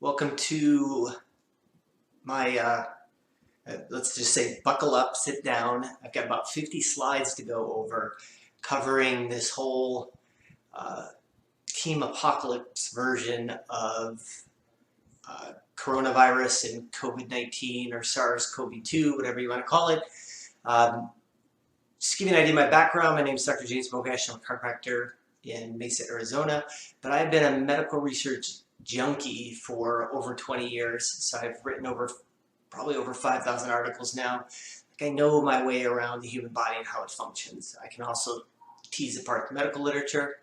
Welcome to my, let's just say, buckle up, sit down. I've got about 50 slides to go over, covering this whole team apocalypse version of coronavirus and COVID-19 or SARS-CoV-2, whatever you want to call it. Just to give you an idea of my background, my name is Dr. James Bogash. I'm a chiropractor in Mesa, Arizona, but I've been a medical research junkie for over 20 years. So I've written probably over 5,000 articles now. I know my way around the human body and how it functions. I can also tease apart the medical literature,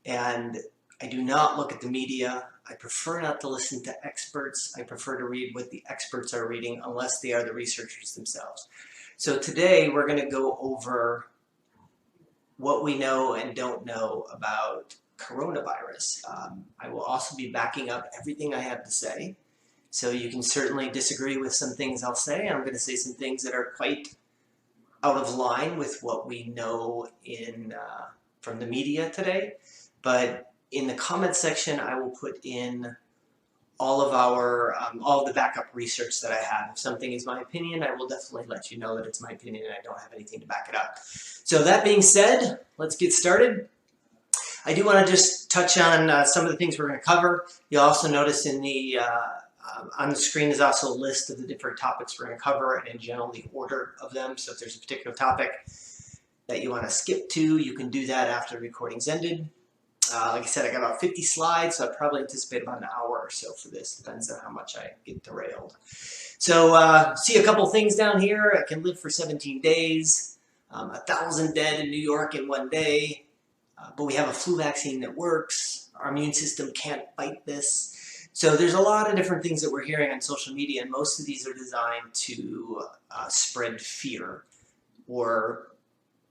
and I do not look at the media. I prefer not to listen to experts. I prefer to read what the experts are reading unless they are the researchers themselves. So today we're going to go over what we know and don't know about coronavirus. I will also be backing up everything I have to say. So you can certainly disagree with some things I'll say. I'm going to say some things that are quite out of line with what we know from the media today. But in the comment section, I will put in all of the backup research that I have. If something is my opinion, I will definitely let you know that it's my opinion and I don't have anything to back it up. So that being said, let's get started. I do want to just touch on some of the things we're going to cover. You'll also notice on the screen is also a list of the different topics we're going to cover and in general the order of them. So if there's a particular topic that you want to skip to, you can do that after the recording's ended. Like I said, I got about 50 slides, so I probably anticipate about an hour or so for this. Depends on how much I get derailed. So see a couple things down here. I can live for 17 days. 1,000 dead in New York in one day. But we have a flu vaccine that works. Our immune system can't fight this. So there's a lot of different things that we're hearing on social media, and most of these are designed to spread fear, or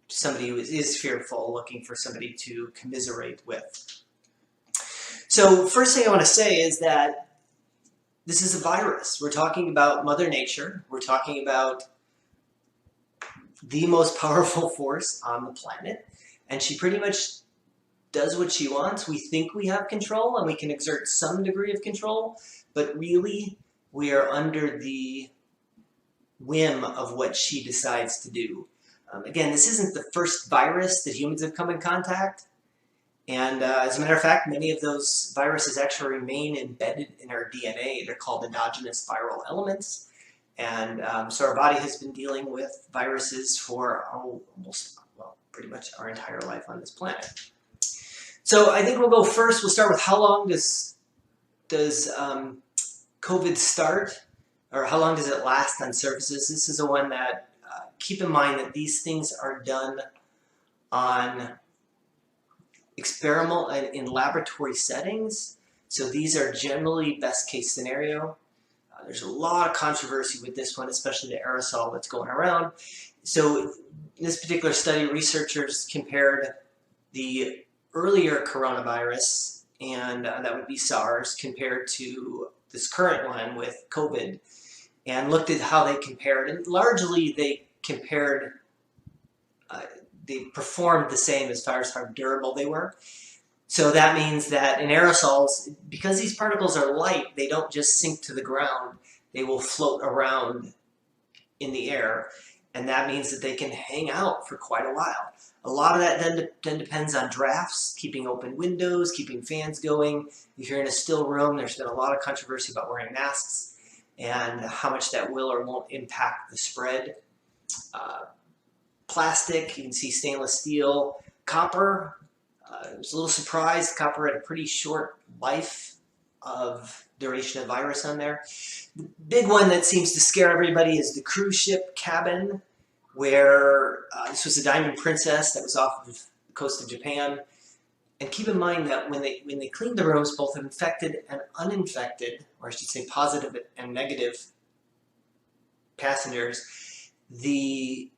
somebody who is fearful looking for somebody to commiserate with. So first thing I want to say is that this is a virus. We're talking about Mother Nature. We're talking about the most powerful force on the planet, and she pretty much does what she wants. We think we have control and we can exert some degree of control, but really we are under the whim of what she decides to do. Again, this isn't the first virus that humans have come in contact, and as a matter of fact, many of those viruses actually remain embedded in our DNA. They're called endogenous viral elements, and so our body has been dealing with viruses for pretty much our entire life on this planet. So I think we'll go first. We'll start with how long does COVID start, or how long does it last on surfaces? This is the one that keep in mind that these things are done on experimental and in laboratory settings. So these are generally best case scenario. There's a lot of controversy with this one, especially the aerosol that's going around. So in this particular study, researchers compared the earlier coronavirus, and that would be SARS, compared to this current one with COVID, and looked at how they compared. And largely they compared, they performed the same as far as how durable they were. So that means that in aerosols, because these particles are light, they don't just sink to the ground. They will float around in the air, and that means that they can hang out for quite a while. A lot of that then depends on drafts, keeping open windows, keeping fans going. If you're in a still room, there's been a lot of controversy about wearing masks and how much that will or won't impact the spread. Plastic, you can see stainless steel. Copper, I was a little surprised. Copper had a pretty short life of duration of virus on there. The big one that seems to scare everybody is the cruise ship cabin, where this was the Diamond Princess that was off of the coast of Japan. And keep in mind that when they cleaned the rooms, both infected and uninfected, or I should say positive and negative passengers, they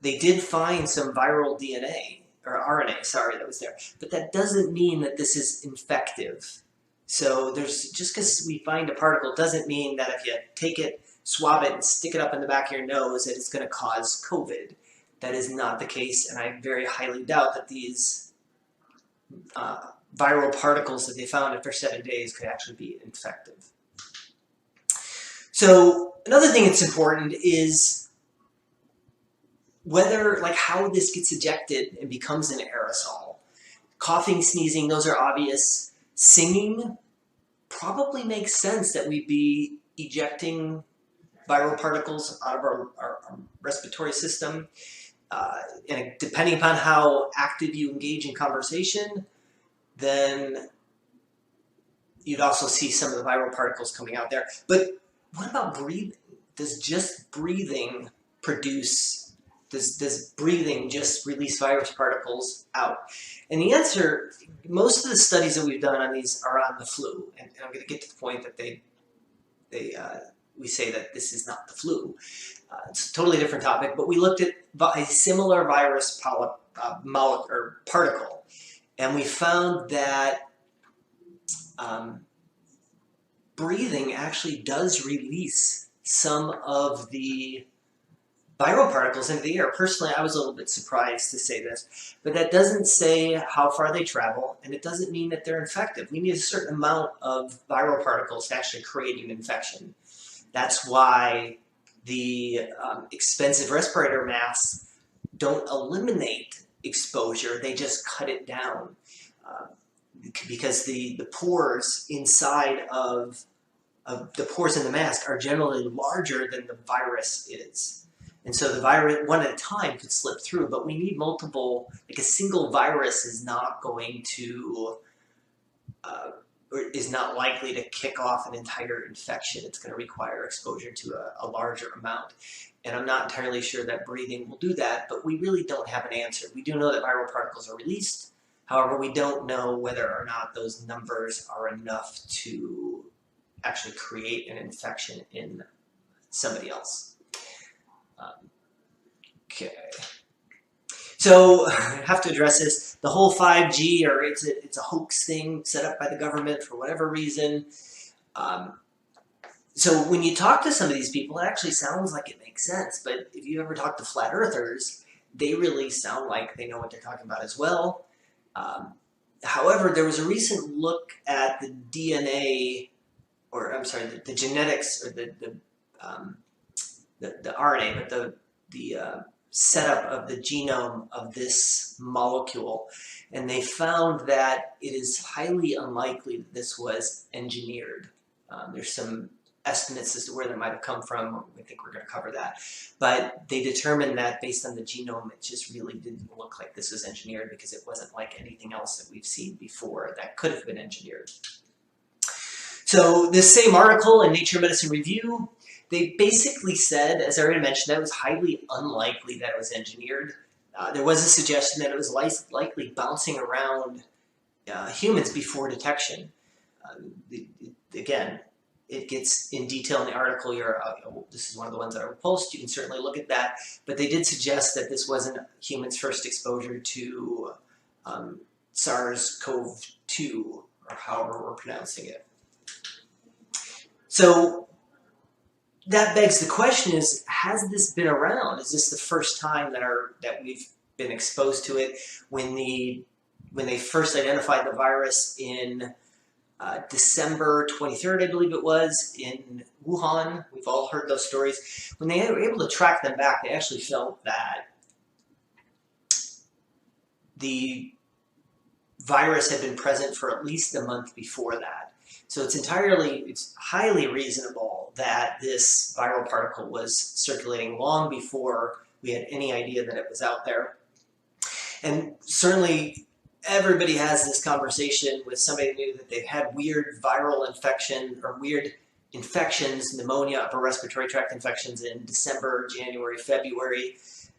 did find some viral DNA, or RNA, sorry, that was there. But that doesn't mean that this is infective. So just because we find a particle doesn't mean that if you take it, swab it, and stick it up in the back of your nose that it's going to cause COVID. That is not the case, and I very highly doubt that these viral particles that they found after 7 days could actually be infective. So another thing that's important is whether, like, how this gets ejected and becomes an aerosol. Coughing, sneezing, those are obvious. Singing probably makes sense that we'd be ejecting viral particles out of our respiratory system. And depending upon how active you engage in conversation, then you'd also see some of the viral particles coming out there. But what about breathing? Does just breathing produce, does breathing just release virus particles out? And the answer, most of the studies that we've done on these are on the flu. And I'm going to get to the point that we say that this is not the flu. It's a totally different topic, but we looked at a similar virus particle, and we found that breathing actually does release some of the viral particles into the air. Personally, I was a little bit surprised to say this, but that doesn't say how far they travel, and it doesn't mean that they're infective. We need a certain amount of viral particles to actually create an infection. That's why the expensive respirator masks don't eliminate exposure, they just cut it down. Because the pores inside of the pores in the mask are generally larger than the virus is. And so the virus, one at a time, could slip through, but we need multiple, like a single virus is not going to, or is not likely to kick off an entire infection. It's going to require exposure to a larger amount. And I'm not entirely sure that breathing will do that, but we really don't have an answer. We do know that viral particles are released. However, we don't know whether or not those numbers are enough to actually create an infection in somebody else. Okay. So I have to address this. The whole 5G, or it's a hoax thing set up by the government for whatever reason. So when you talk to some of these people, it actually sounds like it makes sense. But if you ever talk to flat earthers, they really sound like they know what they're talking about as well. However, there was a recent look at the DNA, or I'm sorry, the genetics, or the RNA, but the setup of the genome of this molecule, and they found that it is highly unlikely that this was engineered. There's some estimates as to where that might have come from. I think we're going to cover that. But they determined that based on the genome, it just really didn't look like this was engineered, because it wasn't like anything else that we've seen before that could have been engineered. So this same article in Nature Medicine Review, they basically said, as I already mentioned, that it was highly unlikely that it was engineered. There was a suggestion that it was likely bouncing around humans before detection. Again, it gets in detail in the article. This is one of the ones that I will post. You can certainly look at that. But they did suggest that this wasn't humans' first exposure to SARS-CoV-2, or however we're pronouncing it. So that begs the question: is, has this been around? Is this the first time that we've been exposed to it? When they first identified the virus in December 23rd, I believe it was, in Wuhan. We've all heard those stories. When they were able to track them back, they actually felt that the virus had been present for at least a month before that. So it's highly reasonable that this viral particle was circulating long before we had any idea that it was out there. And certainly everybody has this conversation with somebody new that they've had weird viral infection or weird infections, pneumonia, upper respiratory tract infections in December, January, February,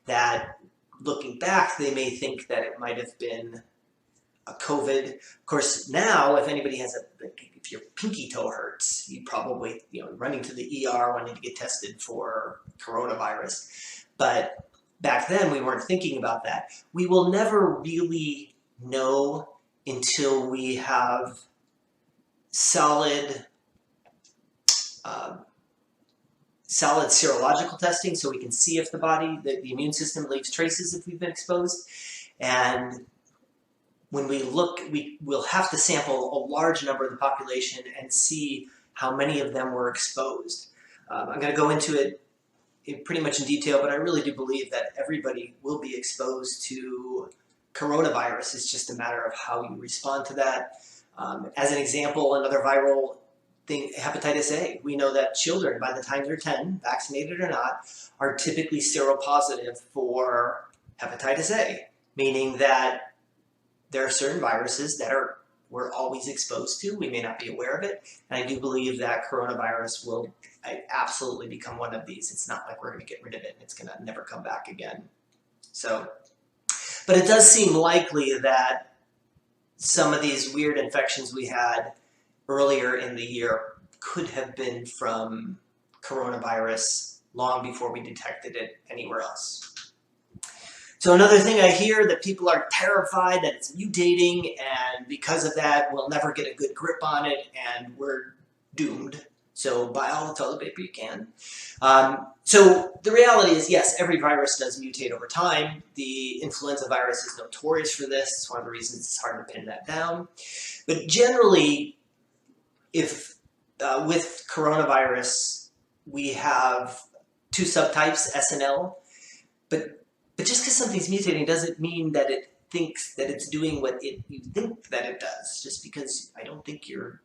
that looking back, they may think that it might have been a COVID. Of course, now, if anybody has if your pinky toe hurts, you probably, running to the ER wanting to get tested for coronavirus. But back then, we weren't thinking about that. We will never really know until we have solid serological testing, so we can see if the immune system leaves traces if we've been exposed. And when we look, we'll have to sample a large number of the population and see how many of them were exposed. I'm going to go into it pretty much in detail, but I really do believe that everybody will be exposed to coronavirus. It's just a matter of how you respond to that. As an example, another viral thing, hepatitis A. We know that children, by the time they're 10, vaccinated or not, are typically seropositive for hepatitis A, meaning that there are certain viruses that we're always exposed to. We may not be aware of it. And I do believe that coronavirus will absolutely become one of these. It's not like we're going to get rid of it and it's going to never come back again. So, but it does seem likely that some of these weird infections we had earlier in the year could have been from coronavirus long before we detected it anywhere else. So another thing I hear that people are terrified that it's mutating, and because of that, we'll never get a good grip on it, and we're doomed. So buy all the toilet paper you can. So the reality is, yes, every virus does mutate over time. The influenza virus is notorious for this. It's one of the reasons it's hard to pin that down. But generally, if with coronavirus, we have two subtypes, S and L, but just because something's mutating doesn't mean that it thinks that it's doing what you think that it does. Just because I don't think you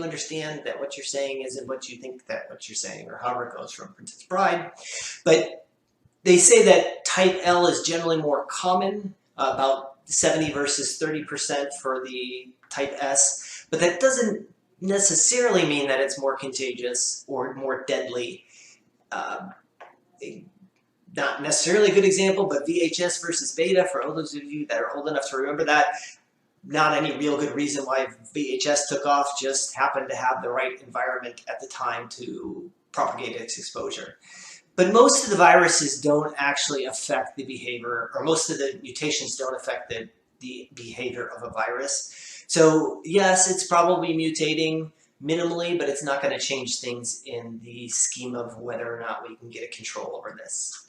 understand that what you're saying isn't what you think that what you're saying, or however it goes from Princess Bride. But they say that type L is generally more common, about 70 versus 30% for the type S. But that doesn't necessarily mean that it's more contagious or more deadly. Not necessarily a good example, but VHS versus beta, for all those of you that are old enough to remember that, not any real good reason why VHS took off, just happened to have the right environment at the time to propagate its exposure. But most of the viruses don't actually affect the behavior, or most of the mutations don't affect the behavior of a virus. So yes, it's probably mutating minimally, but it's not going to change things in the scheme of whether or not we can get a control over this.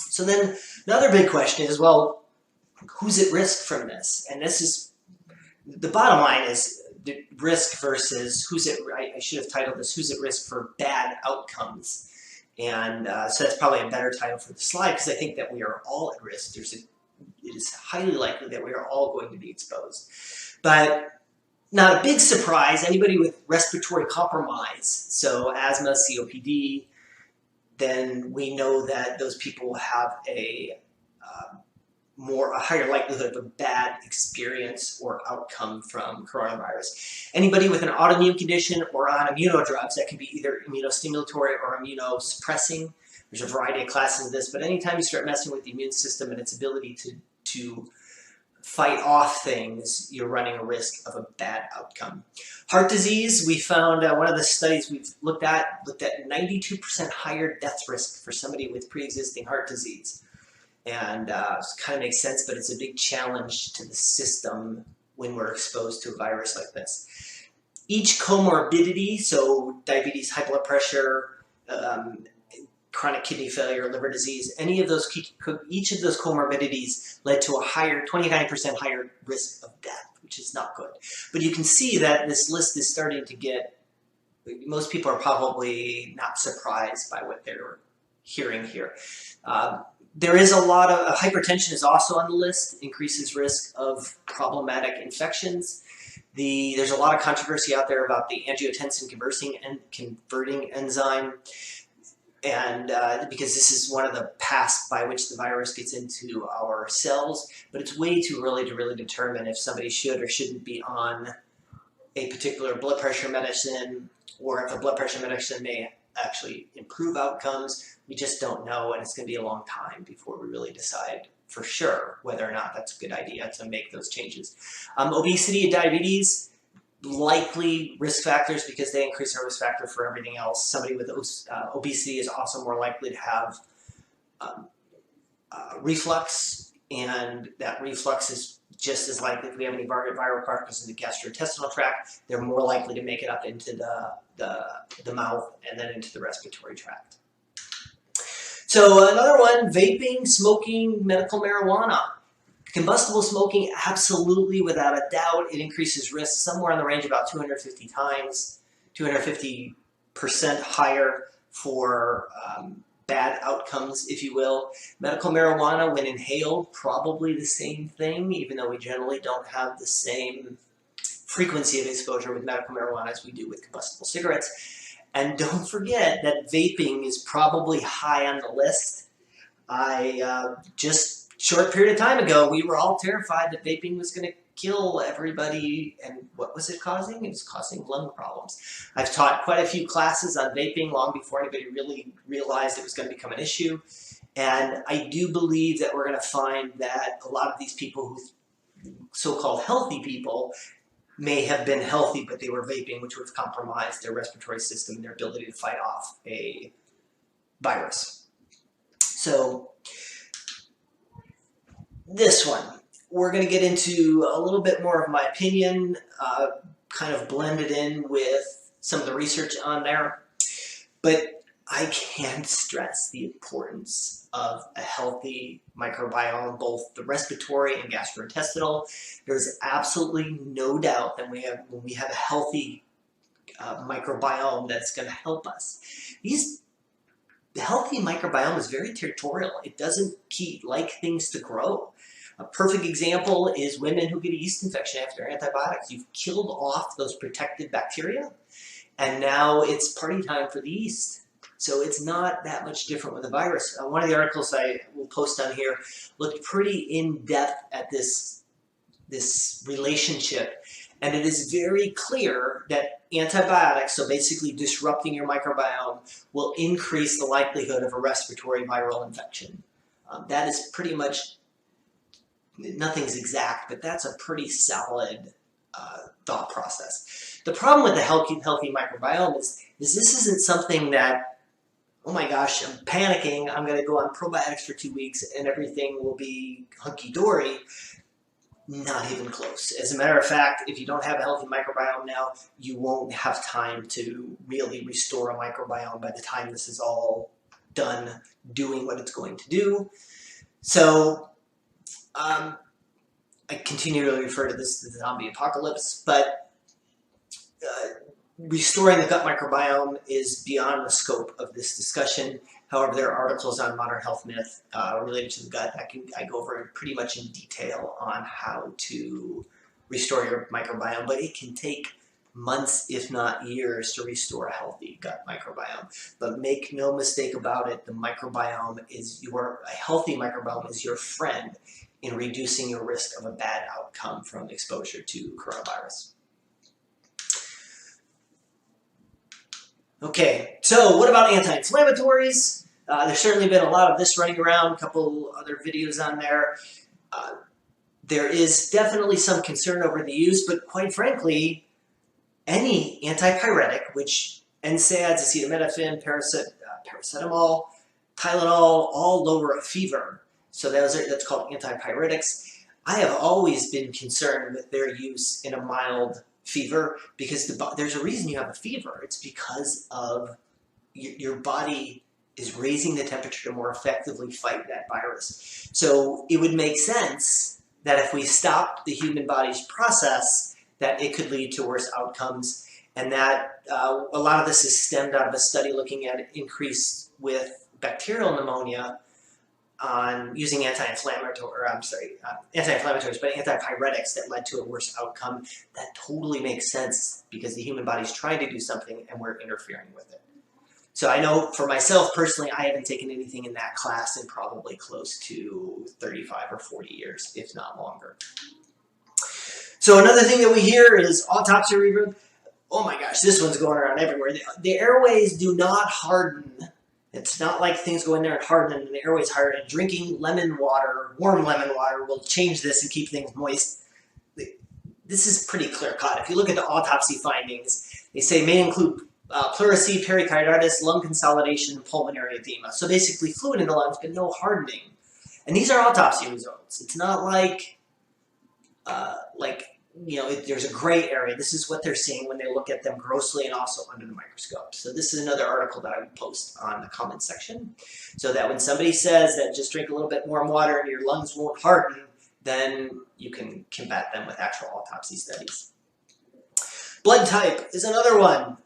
So then another big question is, well, who's at risk from this? And this is, the bottom line is the risk versus who's at, I should have titled this, who's at risk for bad outcomes. And so that's probably a better title for the slide, because I think that we are all at risk. It is highly likely that we are all going to be exposed. But not a big surprise, anybody with respiratory compromise, so asthma, COPD, then we know that those people have a higher likelihood of a bad experience or outcome from coronavirus. Anybody with an autoimmune condition or on immunodrugs, that can be either immunostimulatory or immunosuppressing. There's a variety of classes of this, but anytime you start messing with the immune system and its ability to fight off things, you're running a risk of a bad outcome. Heart disease, we found one of the studies we've looked at 92% higher death risk for somebody with pre-existing heart disease. And it kind of makes sense, but it's a big challenge to the system when we're exposed to a virus like this. Each comorbidity, so diabetes, high blood pressure, chronic kidney failure, liver disease, each of those comorbidities led to a 29% higher risk of death, which is not good. But you can see that this list is starting to get, most people are probably not surprised by what they're hearing here. There is a lot of, hypertension is also on the list, increases risk of problematic infections. There's a lot of controversy out there about the angiotensin converting enzyme. And because this is one of the paths by which the virus gets into our cells, but it's way too early to really determine if somebody should or shouldn't be on a particular blood pressure medicine, or if a blood pressure medicine may actually improve outcomes. We just don't know, and it's going to be a long time before we really decide for sure whether or not that's a good idea to make those changes. Obesity and diabetes, likely risk factors because they increase our risk factor for everything else. Somebody with obesity is also more likely to have reflux, and that reflux is just as likely, if we have any viral particles in the gastrointestinal tract, they're more likely to make it up into the mouth and then into the respiratory tract. So another one, vaping, smoking, medical marijuana. Combustible smoking, absolutely, without a doubt, it increases risk somewhere in the range of about 250 times, 250% percent higher for bad outcomes, if you will. Medical marijuana, when inhaled, probably the same thing, even though we generally don't have the same frequency of exposure with medical marijuana as we do with combustible cigarettes. And don't forget that vaping is probably high on the list. Just a short period of time ago, we were all terrified that vaping was going to kill everybody, and what was it causing? It was causing lung problems. I've taught quite a few classes on vaping long before anybody really realized it was going to become an issue, and I do believe that we're going to find that a lot of these people who, so-called healthy people, may have been healthy, but they were vaping, which would have compromised their respiratory system and their ability to fight off a virus. So, this one. We're going to get into a little bit more of my opinion, kind of blended in with some of the research on there. But I can't stress the importance of a healthy microbiome, both the respiratory and gastrointestinal. There's absolutely no doubt that when we have a healthy microbiome, that's going to help us. The healthy microbiome is very territorial. It doesn't like things to grow. A perfect example is women who get a yeast infection after antibiotics. You've killed off those protective bacteria, and now it's party time for the yeast. So it's not that much different with a virus. One of the articles I will post on here looked pretty in-depth at this relationship, and it is very clear that antibiotics, so basically disrupting your microbiome, will increase the likelihood of a respiratory viral infection. That is pretty much, nothing's exact, but that's a pretty solid thought process. The problem with the healthy microbiome is this isn't something that, oh my gosh, I'm panicking, I'm going to go on probiotics for 2 weeks and everything will be hunky-dory. Not even close. As a matter of fact, if you don't have a healthy microbiome now, you won't have time to really restore a microbiome by the time this is all done doing what it's going to do. So, I continually refer to this as the zombie apocalypse, but restoring the gut microbiome is beyond the scope of this discussion. However, there are articles on modern health myth related to the gut. I go over pretty much in detail on how to restore your microbiome, but it can take months, if not years, to restore a healthy gut microbiome. But make no mistake about it, a healthy microbiome is your friend in reducing your risk of a bad outcome from exposure to coronavirus. Okay, so what about anti-inflammatories? There's certainly been a lot of this running around, a couple other videos on there. There is definitely some concern over the use, but quite frankly, any antipyretic, which NSAIDS, acetaminophen, paracetamol, Tylenol, all lower a fever. So that's called antipyretics. I have always been concerned with their use in a mild fever because there's a reason you have a fever. It's because of your body is raising the temperature to more effectively fight that virus. So it would make sense that if we stop the human body's process, that it could lead to worse outcomes, and that a lot of this is stemmed out of a study looking at an increase with bacterial pneumonia on using anti-inflammatories, but antipyretics that led to a worse outcome. That totally makes sense because the human body's trying to do something and we're interfering with it. So I know for myself personally, I haven't taken anything in that class in probably close to 35 or 40 years, if not longer. So another thing that we hear is autopsy reverb. Oh my gosh, this one's going around everywhere. The airways do not harden. It's not like things go in there and harden and the airways harden. Drinking lemon water, warm lemon water, will change this and keep things moist. This is pretty clear cut. If you look at the autopsy findings, they say may include pleurisy, pericarditis, lung consolidation, and pulmonary edema. So basically fluid in the lungs, but no hardening. And these are autopsy results. It's not like there's a gray area. This is what they're seeing when they look at them grossly and also under the microscope. So this is another article that I would post on the comment section, so that when somebody says that just drink a little bit warm water and your lungs won't harden, then you can combat them with actual autopsy studies. Blood type is another one.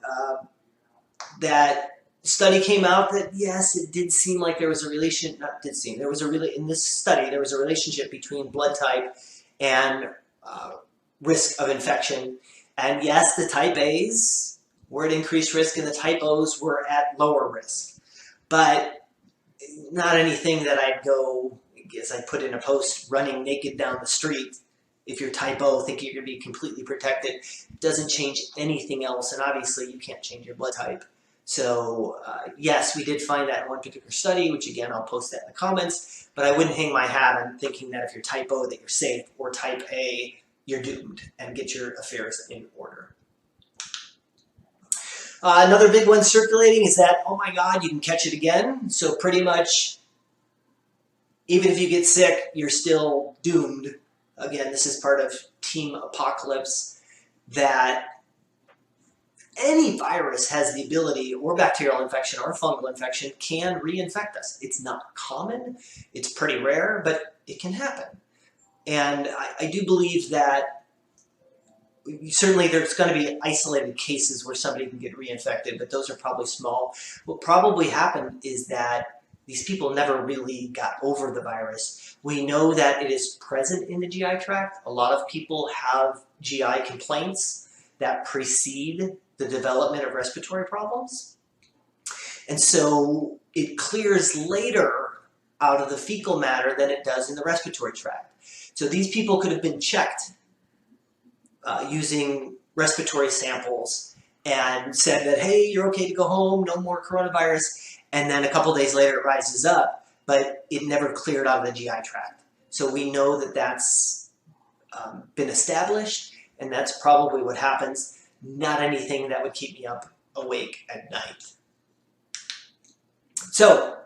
that study came out that yes, it did seem like there was a relation, not did seem, there was a really, in this study, there was a relationship between blood type and risk of infection. And yes, the type A's were at increased risk and the type O's were at lower risk. But not anything that I'd go, as I put in a post, running naked down the street. If you're type O, thinking you're going to be completely protected, doesn't change anything else. And obviously, you can't change your blood type. So yes, we did find that in one particular study, which again, I'll post that in the comments. But I wouldn't hang my hat on thinking that if you're type O, that you're safe, or type A, you're doomed, and get your affairs in order. Another big one circulating is that, oh my God, you can catch it again. So pretty much, even if you get sick, you're still doomed. Again, this is part of Team Apocalypse, that any virus has the ability, or bacterial infection or fungal infection, can reinfect us. It's not common, it's pretty rare, but it can happen. And I do believe that certainly there's going to be isolated cases where somebody can get reinfected, but those are probably small. What probably happened is that these people never really got over the virus. We know that it is present in the GI tract. A lot of people have GI complaints that precede the development of respiratory problems. And so it clears later out of the fecal matter than it does in the respiratory tract. So these people could have been checked using respiratory samples and said that, hey, you're okay to go home, no more coronavirus. And then a couple days later it rises up, but it never cleared out of the GI tract. So we know that that's been established, and that's probably what happens. Not anything that would keep me up awake at night. So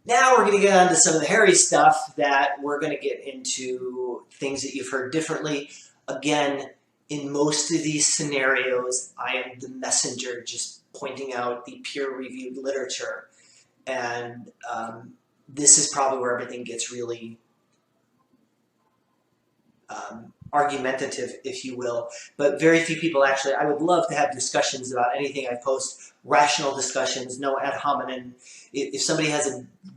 now we're going to get on to some of the hairy stuff that we're going to get into, things that you've heard differently. Again, in most of these scenarios, I am the messenger just pointing out the peer-reviewed literature. And this is probably where everything gets really argumentative, if you will. But very few people actually, I would love to have discussions about anything I post, rational discussions, no ad hominem. If somebody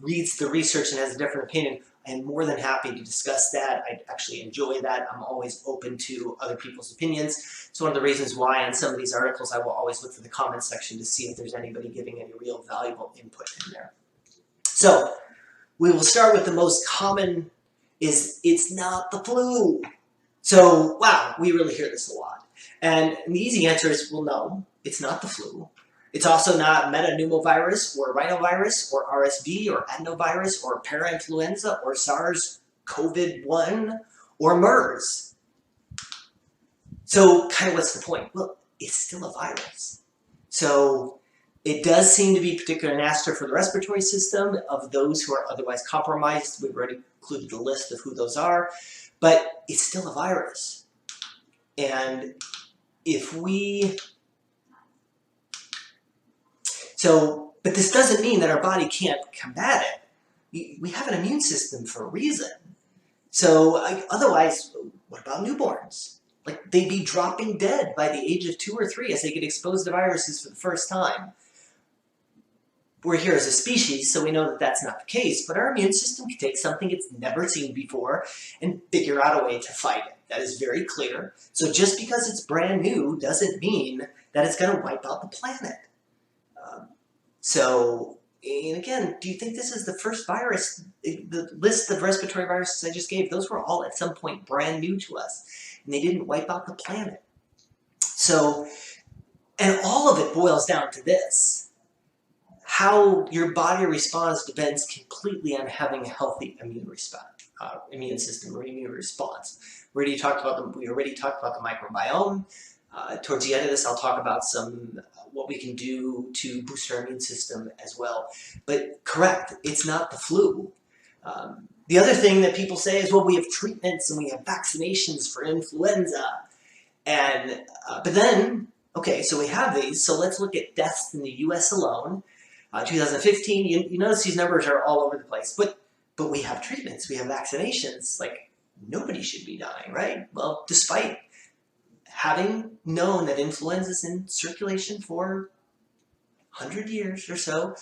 reads the research and has a different opinion, I'm more than happy to discuss that. I actually enjoy that. I'm always open to other people's opinions. It's one of the reasons why on some of these articles I will always look for the comments section to see if there's anybody giving any real valuable input in there. So we will start with the most common is, it's not the flu. So, wow, we really hear this a lot. And the easy answer is, well, no, it's not the flu. It's also not metapneumovirus or rhinovirus or RSV or adenovirus or parainfluenza or SARS-CoV-1 or MERS. So kind of what's the point? Well, it's still a virus. So it does seem to be particularly nasty for the respiratory system of those who are otherwise compromised. We've already included the list of who those are, but it's still a virus. And if we... but this doesn't mean that our body can't combat it. We have an immune system for a reason. So otherwise, what about newborns? Like, they'd be dropping dead by the age of 2 or 3 as they get exposed to viruses for the first time. We're here as a species, so we know that that's not the case, but our immune system can take something it's never seen before and figure out a way to fight it. That is very clear. So just because it's brand new doesn't mean that it's going to wipe out the planet. And again, do you think this is the first virus? The list of respiratory viruses I just gave, those were all at some point brand new to us, and they didn't wipe out the planet. So, and all of it boils down to this. How your body responds depends completely on having a healthy immune system or immune response. We already talked about the microbiome. Towards the end of this, I'll talk about what we can do to boost our immune system as well. But correct, it's not the flu. The other thing that people say is, well, we have treatments and we have vaccinations for influenza. And but then, okay, so we have these. So let's look at deaths in the U.S. alone. 2015, you notice these numbers are all over the place. But we have treatments, we have vaccinations. Like, nobody should be dying, right? Well, despite having known that influenza is in circulation for 100 years or so,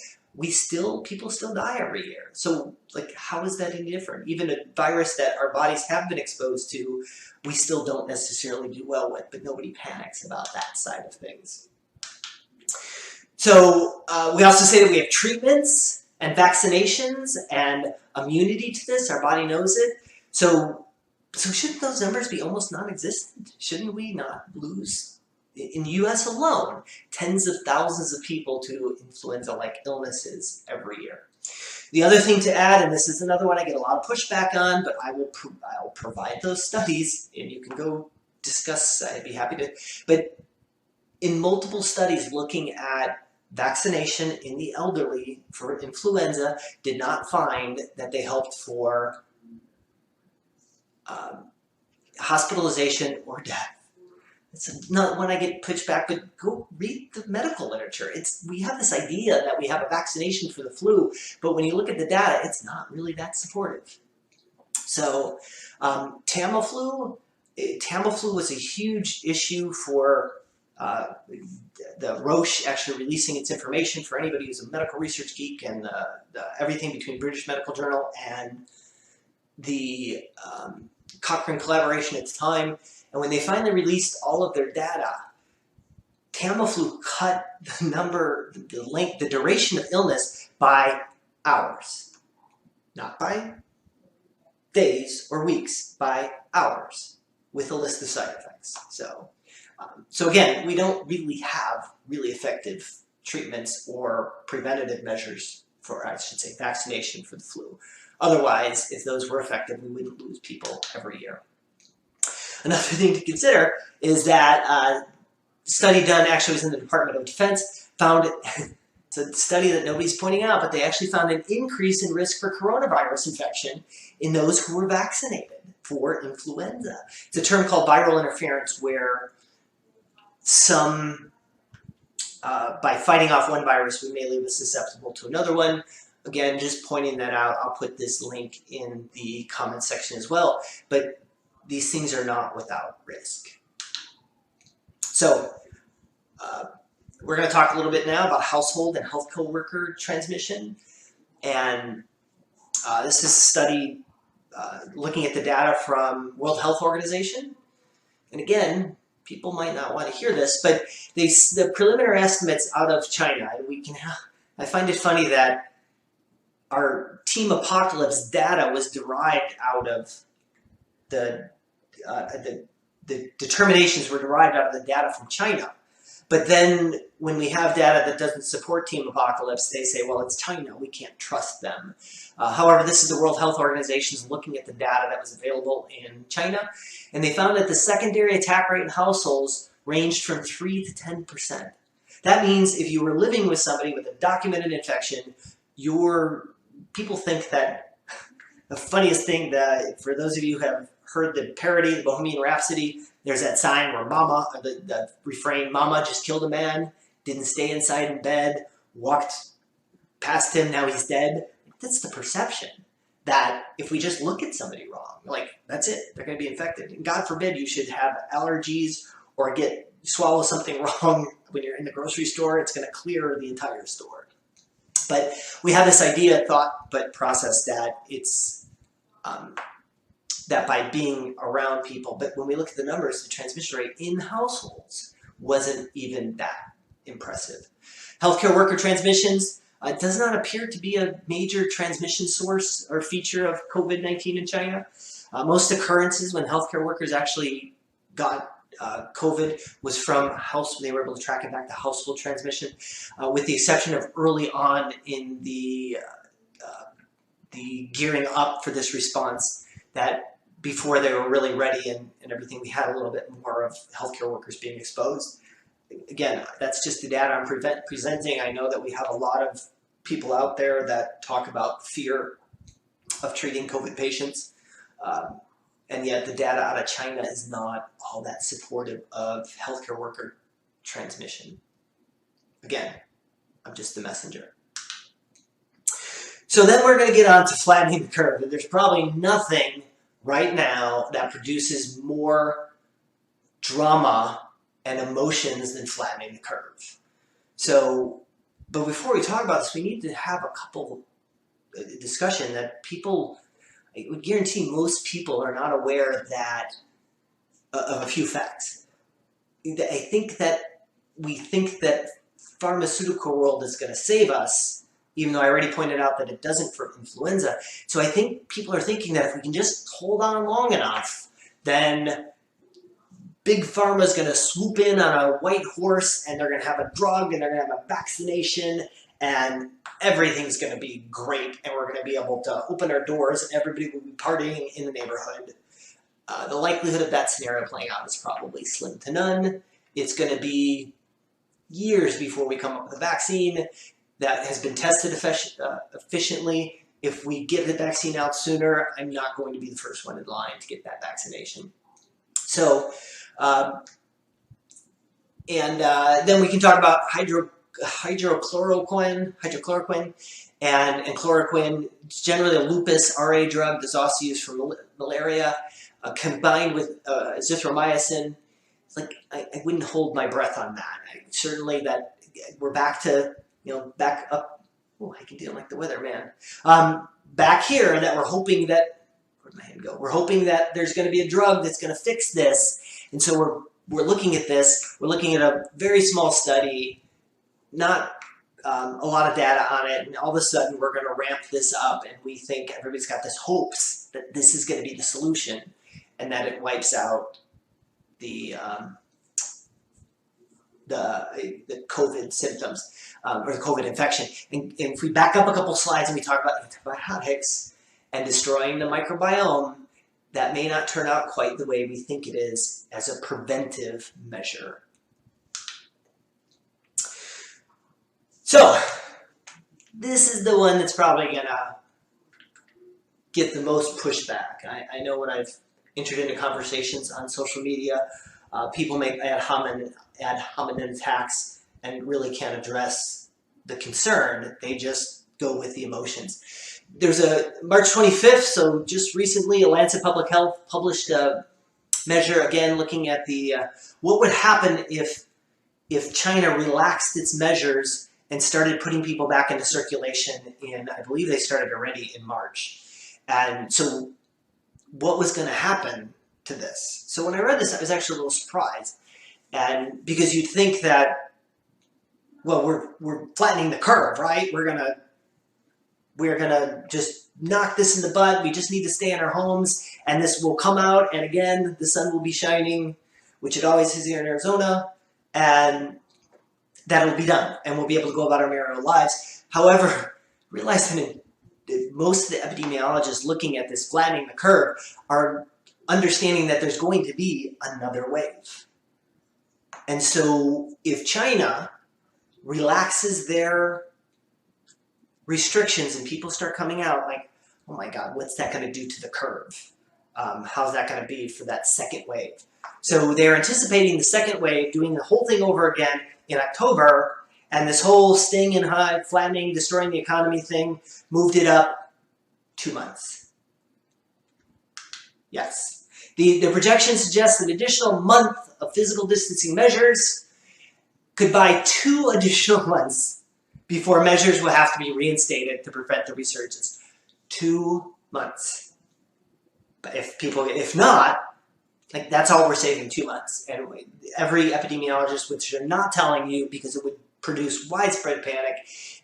people still die every year. So like, how is that any different? Even a virus that our bodies have been exposed to, we still don't necessarily do well with, but nobody panics about that side of things. So we also say that we have treatments and vaccinations and immunity to this. Our body knows it. So shouldn't those numbers be almost non-existent? Shouldn't we not lose, in the US alone, tens of thousands of people to influenza-like illnesses every year? The other thing to add, and this is another one I get a lot of pushback on, but I'll provide those studies, and you can go discuss, I'd be happy to. But in multiple studies looking at vaccination in the elderly for influenza, did not find that they helped for hospitalization or death. It's not one I get pushed back, but go read the medical literature. We have this idea that we have a vaccination for the flu, but when you look at the data, it's not really that supportive. So Tamiflu was a huge issue for the Roche actually releasing its information for anybody who's a medical research geek, and everything between British Medical Journal and the Cochrane collaboration at the time. And when they finally released all of their data, Tamiflu cut the duration of illness by hours. Not by days or weeks, by hours, with a list of side effects. So again, we don't really have really effective treatments or preventative measures for, I should say, vaccination for the flu. Otherwise, if those were effective, we wouldn't lose people every year. Another thing to consider is that a study done, actually was in the Department of Defense, found, it's a study that nobody's pointing out, but they actually found an increase in risk for coronavirus infection in those who were vaccinated for influenza. It's a term called viral interference, where by fighting off one virus, we may leave us susceptible to another one. Again, just pointing that out. I'll put this link in the comment section as well. But these things are not without risk. So we're going to talk a little bit now about household and health coworker transmission. And this is a study looking at the data from World Health Organization. And again, people might not want to hear this, but the preliminary estimates out of China, I find it funny that our Team Apocalypse data was derived out of the determinations were derived out of the data from China. But then when we have data that doesn't support Team Apocalypse, they say, well, it's China, we can't trust them. However, this is the World Health Organization's looking at the data that was available in China, and they found that the secondary attack rate in households ranged from 3 to 10%. That means if you were living with somebody with a documented infection, people think that the funniest thing, that for those of you who have heard the parody, the Bohemian Rhapsody, there's that sign where the refrain, Mama just killed a man, didn't stay inside in bed, walked past him, now he's dead. That's the perception that if we just look at somebody wrong, like, that's it, they're going to be infected. And God forbid you should have allergies or swallow something wrong when you're in the grocery store, it's going to clear the entire store. But we have this idea, thought, but process that it's that by being around people, but when we look at the numbers, the transmission rate in households wasn't even that impressive. Healthcare worker transmissions does not appear to be a major transmission source or feature of COVID-19 in China. Most occurrences when healthcare workers actually got COVID was from they were able to track it back to household transmission, with the exception of early on in the gearing up for this response, that before they were really ready and everything, we had a little bit more of healthcare workers being exposed. Again, that's just the data I'm presenting. I know that we have a lot of people out there that talk about fear of treating COVID patients. And yet the data out of China is not all that supportive of healthcare worker transmission. Again, I'm just the messenger. So then we're going to get on to flattening the curve. And there's probably nothing right now that produces more drama and emotions than flattening the curve. So But before we talk about this, we need to have a couple discussion that people, I would guarantee most people are not aware that of a few facts. I think that we think that pharmaceutical world is going to save us, even though I already pointed out that it doesn't for influenza. So I think people are thinking that if we can just hold on long enough, then Big Pharma is going to swoop in on a white horse and they're going to have a drug and they're going to have a vaccination and everything's going to be great and we're going to be able to open our doors and everybody will be partying in the neighborhood. The likelihood of that scenario playing out is probably slim to none. It's going to be years before we come up with a vaccine that has been tested efficiently. If we get the vaccine out sooner, I'm not going to be the first one in line to get that vaccination. So, then we can talk about hydrochloroquine and chloroquine. It's generally a lupus RA drug that's also used for malaria, combined with azithromycin. It's like I wouldn't hold my breath on that. Certainly, that we're back to back up. Oh, I can deal like the weather, man. Back here, that we're hoping that. Where'd my hand go? We're hoping that there's going to be a drug that's going to fix this, and so we're looking at this. We're looking at a very small study, not a lot of data on it, and all of a sudden we're going to ramp this up, and we think everybody's got this hopes that this is going to be the solution, and that it wipes out the COVID symptoms or the COVID infection. And if we back up a couple slides and we talk about antibiotics and destroying the microbiome, that may not turn out quite the way we think it is as a preventive measure. So, this is the one that's probably going to get the most pushback. I know when I've entered into conversations on social media, people make ad hominem attacks and really can't address the concern. They just go with the emotions. There's a March 25th, so just recently, a Lancet Public Health published a measure, again, looking at the what would happen if China relaxed its measures and started putting people back into circulation in, I believe they started already in March. And so what was going to happen to this? So when I read this, I was actually a little surprised. And because you'd think that, well, we're flattening the curve, right? We're gonna just knock this in the bud. We just need to stay in our homes, and this will come out, and again, the sun will be shining, which it always is here in Arizona, and that'll be done, and we'll be able to go about our merry lives. However, realize that most of the epidemiologists looking at this flattening the curve are understanding that there's going to be another wave. And so if China relaxes their restrictions and people start coming out, like, oh my God, what's that going to do to the curve? How's that going to be for that second wave? So they're anticipating the second wave, doing the whole thing over again in October, and this whole sting and hide, flattening, destroying the economy thing moved it up 2 months. Yes. The projection suggests an additional month of physical distancing measures could buy 2 additional months before measures will have to be reinstated to prevent the resurgence. 2 months. But if not, like, that's all we're saving, 2 months. And every epidemiologist, which they're not telling you because it would produce widespread panic,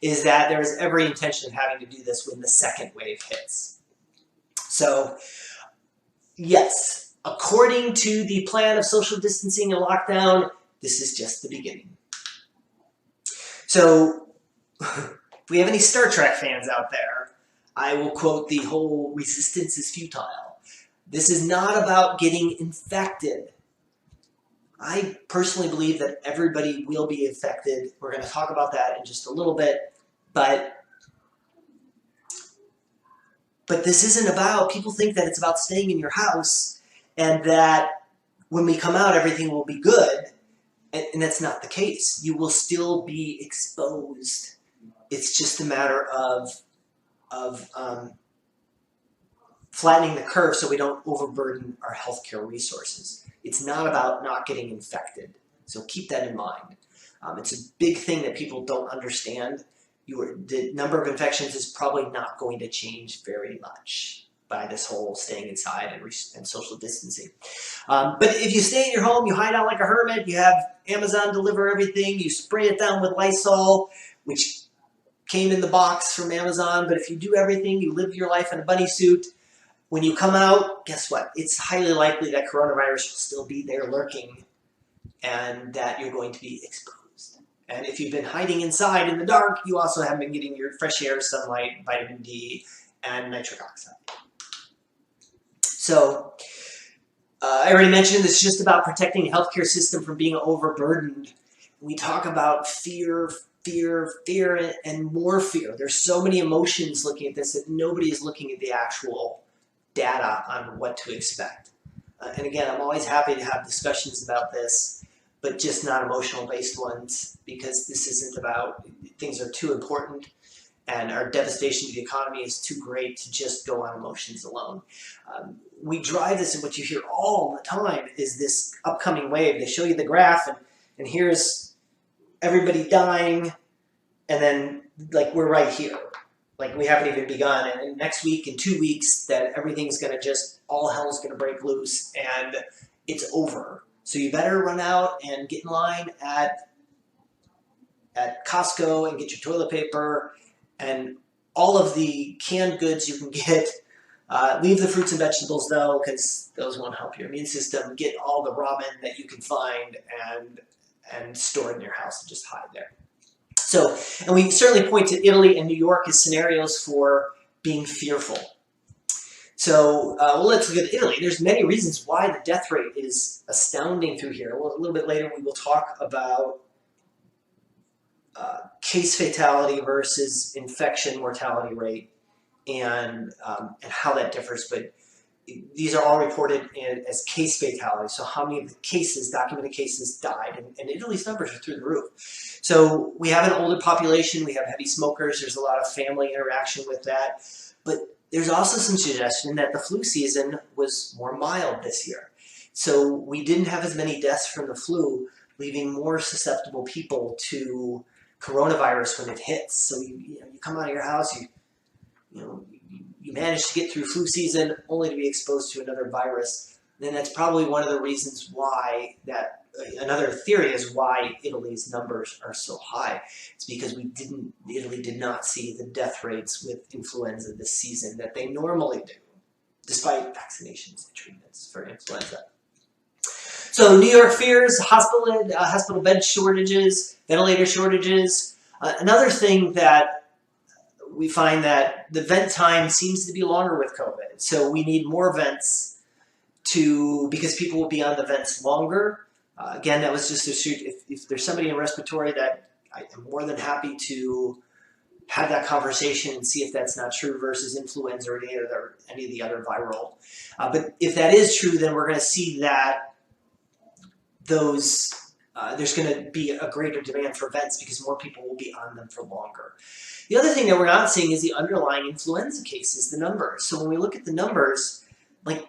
is that there is every intention of having to do this when the second wave hits. So, yes, according to the plan of social distancing and lockdown, this is just the beginning. So, if we have any Star Trek fans out there, I will quote the whole resistance is futile. This is not about getting infected. I personally believe that everybody will be infected. We're going to talk about that in just a little bit. But this isn't about, people think that it's about staying in your house and that when we come out, everything will be good. And that's not the case. You will still be exposed. It's just a matter of flattening the curve so we don't overburden our healthcare resources. It's not about not getting infected. So keep that in mind. It's a big thing that people don't understand. The number of infections is probably not going to change very much by this whole staying inside and social distancing. But if you stay in your home, you hide out like a hermit, you have Amazon deliver everything, you spray it down with Lysol, which came in the box from Amazon, but if you do everything, you live your life in a bunny suit, when you come out, guess what? It's highly likely that coronavirus will still be there lurking and that you're going to be exposed. And if you've been hiding inside in the dark, you also haven't been getting your fresh air, sunlight, vitamin D, and nitric oxide. So, I already mentioned it's just about protecting the healthcare system from being overburdened. We talk about fear, fear, fear, and more fear. There's so many emotions looking at this that nobody is looking at the actual data on what to expect. And again, I'm always happy to have discussions about this, but just not emotional-based ones, because this isn't about, things are too important, and our devastation to the economy is too great to just go on emotions alone. We drive this, and what you hear all the time is this upcoming wave. They show you the graph, and here's everybody dying, and then like we're right here. Like we haven't even begun, and next week, in 2 weeks, that everything's gonna just, all hell's gonna break loose, and it's over. So you better run out and get in line at Costco and get your toilet paper and all of the canned goods you can get. Leave the fruits and vegetables though, because those won't help your immune system. Get all the ramen that you can find and store it in your house and just hide there. So, and we certainly point to Italy and New York as scenarios for being fearful. So, well, let's look at Italy. There's many reasons why the death rate is astounding through here. Well, a little bit later we will talk about case fatality versus infection mortality rate and how that differs. But these are all reported as case fatalities. So how many of the cases, documented cases, died? And Italy's numbers are through the roof. So we have an older population. We have heavy smokers. There's a lot of family interaction with that. But there's also some suggestion that the flu season was more mild this year. So we didn't have as many deaths from the flu, leaving more susceptible people to coronavirus when it hits. So you come out of your house, you manage to get through flu season only to be exposed to another virus. Then that's probably one of the reasons why another theory is why Italy's numbers are so high. It's because Italy did not see the death rates with influenza this season that they normally do, despite vaccinations and treatments for influenza. So New York fears hospital bed shortages, ventilator shortages. Another thing that we find that the vent time seems to be longer with COVID. So we need more vents because people will be on the vents longer. Again, that was just a shoot. If there's somebody in respiratory, that I am more than happy to have that conversation and see if that's not true versus influenza or any of the other viral. But if that is true, then we're going to see that there's going to be a greater demand for vents because more people will be on them for longer. The other thing that we're not seeing is the underlying influenza cases, the numbers. So when we look at the numbers, like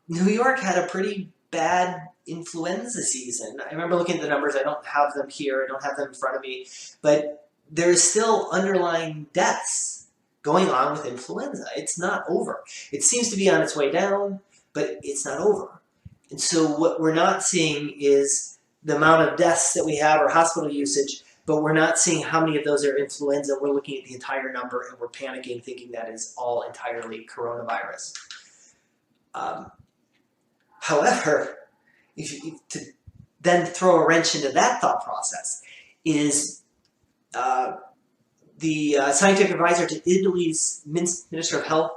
New York had a pretty bad influenza season. I remember looking at the numbers. I don't have them here. I don't have them in front of me. But there's still underlying deaths going on with influenza. It's not over. It seems to be on its way down, but it's not over. And so what we're not seeing is the amount of deaths that we have or hospital usage, but we're not seeing how many of those are influenza. We're looking at the entire number and we're panicking, thinking that is all entirely coronavirus. However, to then throw a wrench into that thought process is the scientific advisor to Italy's Minister of Health.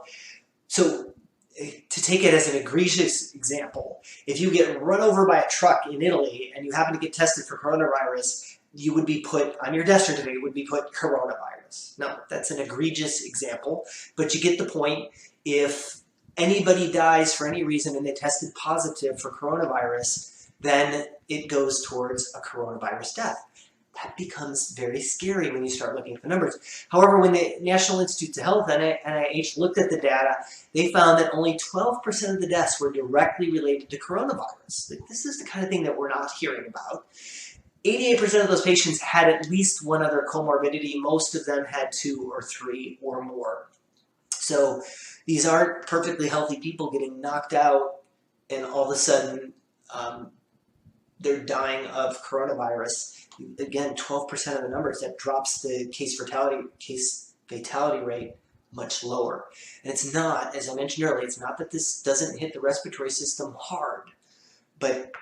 So to take it as an egregious example, if you get run over by a truck in Italy and you happen to get tested for coronavirus, you would be put, on your death certificate, would be put coronavirus. Now, that's an egregious example, but you get the point. If anybody dies for any reason and they tested positive for coronavirus, then it goes towards a coronavirus death. That becomes very scary when you start looking at the numbers. However, when the National Institutes of Health, NIH, looked at the data, they found that only 12% of the deaths were directly related to coronavirus. This is the kind of thing that we're not hearing about. 88% of those patients had at least one other comorbidity. Most of them had 2 or 3 or more. So these aren't perfectly healthy people getting knocked out and all of a sudden they're dying of coronavirus. Again, 12% of the numbers, that drops the case fatality rate much lower. And it's not, as I mentioned earlier, it's not that this doesn't hit the respiratory system hard, but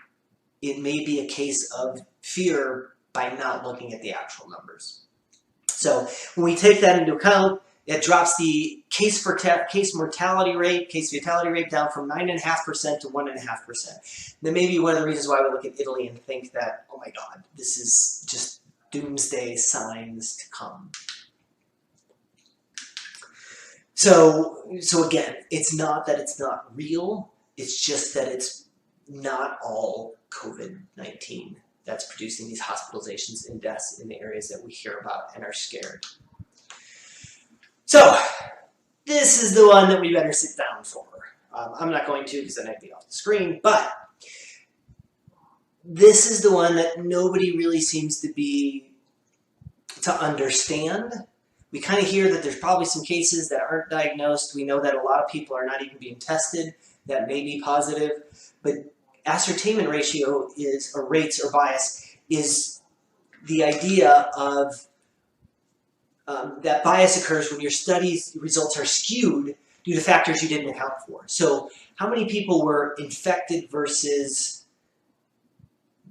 it may be a case of fear by not looking at the actual numbers. So when we take that into account, it drops the case mortality rate, case fatality rate down from 9.5% to 1.5%. That may be one of the reasons why we look at Italy and think that, oh my God, this is just doomsday signs to come. So again, it's not that it's not real, it's just that it's not all COVID-19 that's producing these hospitalizations and deaths in the areas that we hear about and are scared. So, this is the one that we better sit down for. I'm not going to because then I'd be off the screen, but this is the one that nobody really seems to understand. We kind of hear that there's probably some cases that aren't diagnosed. We know that a lot of people are not even being tested that may be positive, but ascertainment ratio is, or rates or bias, is the idea of that bias occurs when your study's results are skewed due to factors you didn't account for. So how many people were infected versus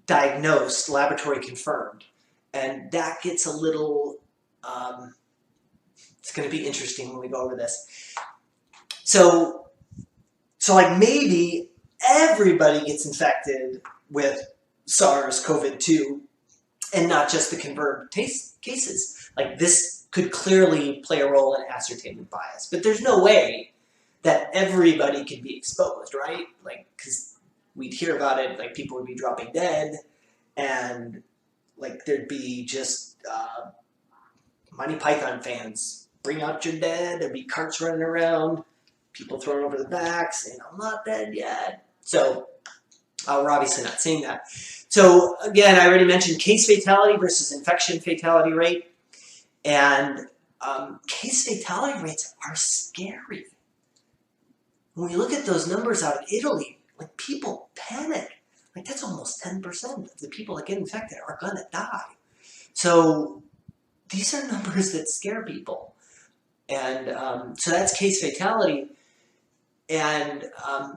diagnosed, laboratory confirmed? And that gets a little, it's going to be interesting when we go over this. So like maybe everybody gets infected with SARS-CoV-2 and not just the confirmed cases. Like this could clearly play a role in ascertainment bias, but there's no way that everybody could be exposed, right? Like, because we'd hear about it, like people would be dropping dead, and like there'd be just Monty Python fans, bring out your dead, there'd be carts running around, people thrown over the back saying, I'm not dead yet. So we're obviously not seeing that. So again, I already mentioned case fatality versus infection fatality rate. And case fatality rates are scary. When we look at those numbers out of Italy, like people panic. Like that's almost 10% of the people that get infected are gonna die. So these are numbers that scare people. And so that's case fatality. And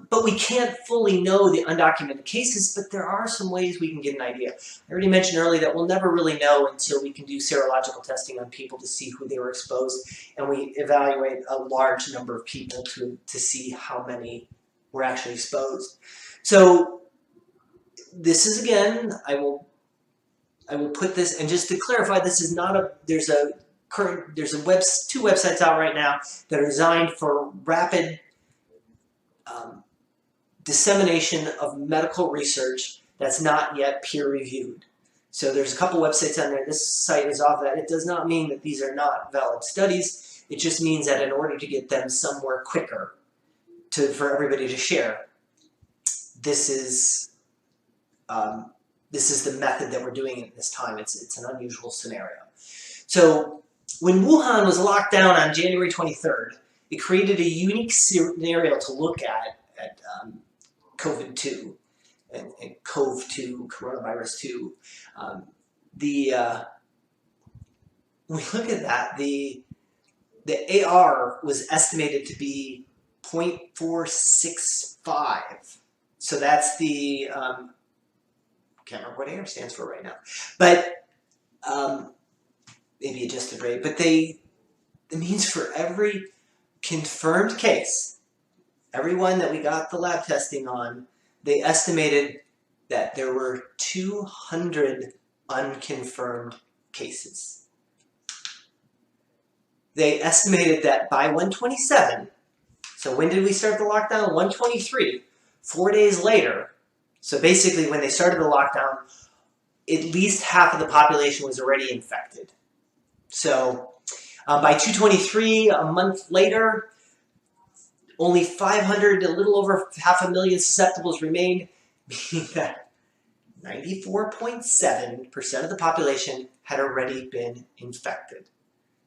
but we can't fully know the undocumented cases, but there are some ways we can get an idea. I already mentioned earlier that we'll never really know until we can do serological testing on people to see who they were exposed, and we evaluate a large number of people to see how many were actually exposed. So this is, again, I will put this, and just to clarify, this is not a, there's two websites out right now that are designed for rapid dissemination of medical research that's not yet peer-reviewed. So there's a couple websites on there. This site is off that. It does not mean that these are not valid studies. It just means that in order to get them somewhere quicker for everybody to share, this is the method that we're doing it this time. It's an unusual scenario. So when Wuhan was locked down on January 23rd, it created a unique scenario to look at COVID-2 and CoV-2, coronavirus 2. When we look at that, the AR was estimated to be 0.465. So that's the, can't remember what AR stands for right now, but maybe adjusted rate. But it means for every confirmed case, everyone that we got the lab testing on, they estimated that there were 200 unconfirmed cases. They estimated that by 127, so when did we start the lockdown? 123, 4 days later. So basically when they started the lockdown, at least half of the population was already infected. So by 223, a month later, only 500, a little over 500,000 susceptibles remained, meaning that 94.7% of the population had already been infected.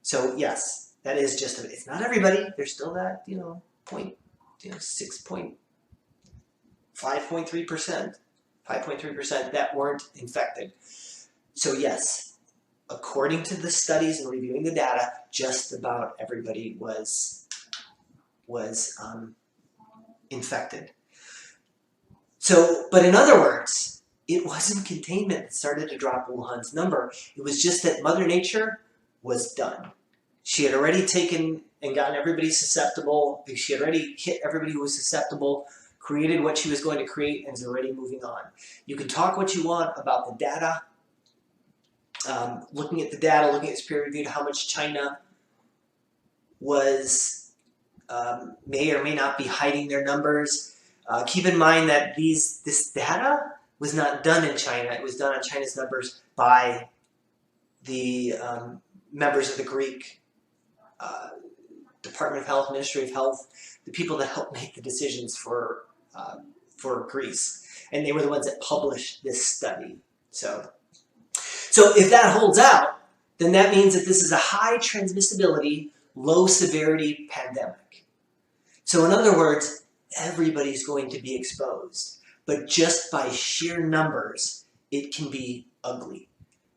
So yes, that is just, it's not everybody. There's still that, 5.3% that weren't infected. So yes, according to the studies and reviewing the data, just about everybody was infected. So, but in other words, it wasn't containment that started to drop Wuhan's number. It was just that Mother Nature was done. She had already taken and gotten everybody susceptible. She had already hit everybody who was susceptible, created what she was going to create, and is already moving on. You can talk what you want about the data. Looking at the data, looking at its peer reviewed, how much China was, may or may not be hiding their numbers. Keep in mind that this data was not done in China. It was done on China's numbers by the members of the Greek Department of Health, Ministry of Health, the people that helped make the decisions for Greece. And they were the ones that published this study. So if that holds out, then that means that this is a high transmissibility, low severity pandemic. So in other words, everybody's going to be exposed. But just by sheer numbers, it can be ugly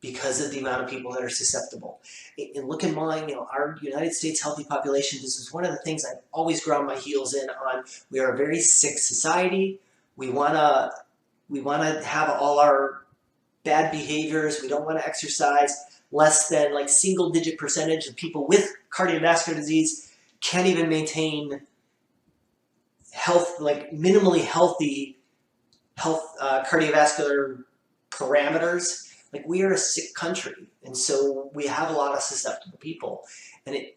because of the amount of people that are susceptible. And look in mind, our United States healthy population, this is one of the things I've always ground my heels in on. We are a very sick society. We wanna have all our bad behaviors. We don't want to exercise. Less than like single-digit percentage of people with cardiovascular disease can't even maintain health, like minimally healthy cardiovascular parameters. Like, we are a sick country, and so we have a lot of susceptible people, and it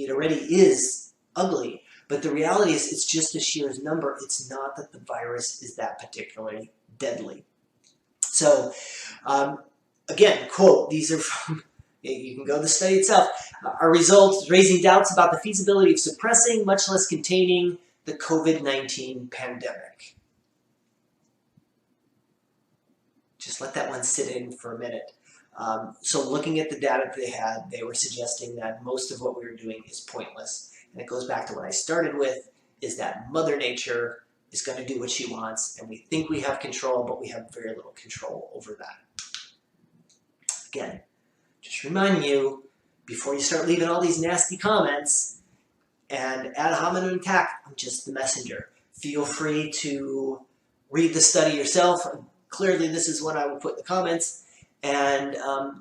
already is ugly. But the reality is, it's just a sheer number. It's not that the virus is that particularly deadly. So, again, quote, these are from, you can go to the study itself. Our results raising doubts about the feasibility of suppressing, much less containing, the COVID-19 pandemic. Just let that one sit in for a minute. So looking at the data that they had, they were suggesting that most of what we were doing is pointless. And it goes back to what I started with, is that Mother Nature is going to do what she wants, and we think we have control, but we have very little control over that. Again, just remind you, before you start leaving all these nasty comments, and ad hominem attack, I'm just the messenger. Feel free to read the study yourself. Clearly, this is what I would put in the comments, and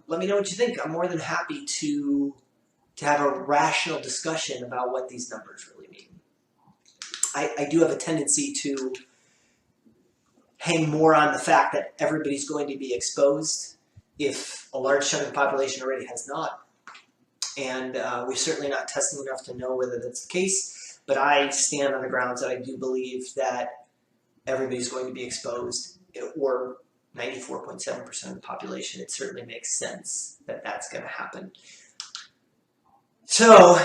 let me know what you think. I'm more than happy to have a rational discussion about what these numbers really mean. I do have a tendency to hang more on the fact that everybody's going to be exposed if a large chunk of the population already has not. And we're certainly not testing enough to know whether that's the case, but I stand on the grounds that I do believe that everybody's going to be exposed, or 94.7% of the population. It certainly makes sense that that's going to happen. So,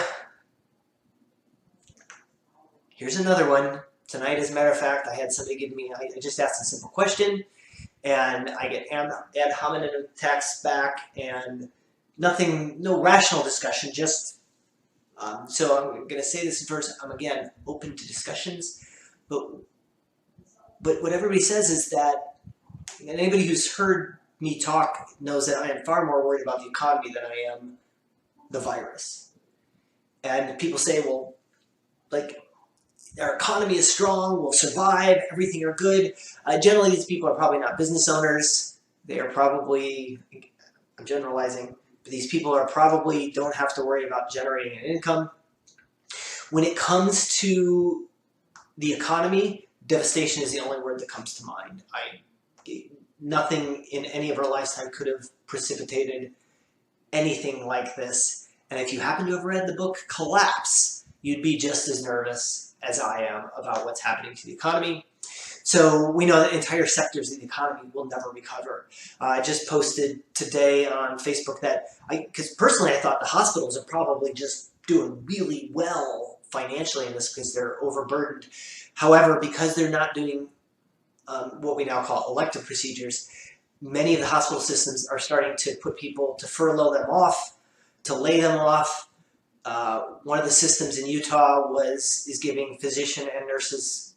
here's another one. Tonight, as a matter of fact, I had somebody give me, I just asked a simple question, and I get ad hominem attacks back, and no rational discussion, just, so I'm going to say this first, I'm again open to discussions, but what everybody says is that, and anybody who's heard me talk knows that I am far more worried about the economy than I am the virus. And people say, well, like, our economy is strong, we'll survive, everything are good. Generally, these people are probably not business owners. They are probably, I'm generalizing, but these people are probably don't have to worry about generating an income. When it comes to the economy, devastation is the only word that comes to mind. Nothing in any of our lifetime could have precipitated anything like this. And if you happen to have read the book Collapse, you'd be just as nervous as I am about what's happening to the economy. So we know that entire sectors of the economy will never recover. I just posted today on Facebook that, because personally I thought the hospitals are probably just doing really well financially in this because they're overburdened. However, because they're not doing what we now call elective procedures, many of the hospital systems are starting to put people to furlough them off, to lay them off. One of the systems in Utah is giving physician and nurses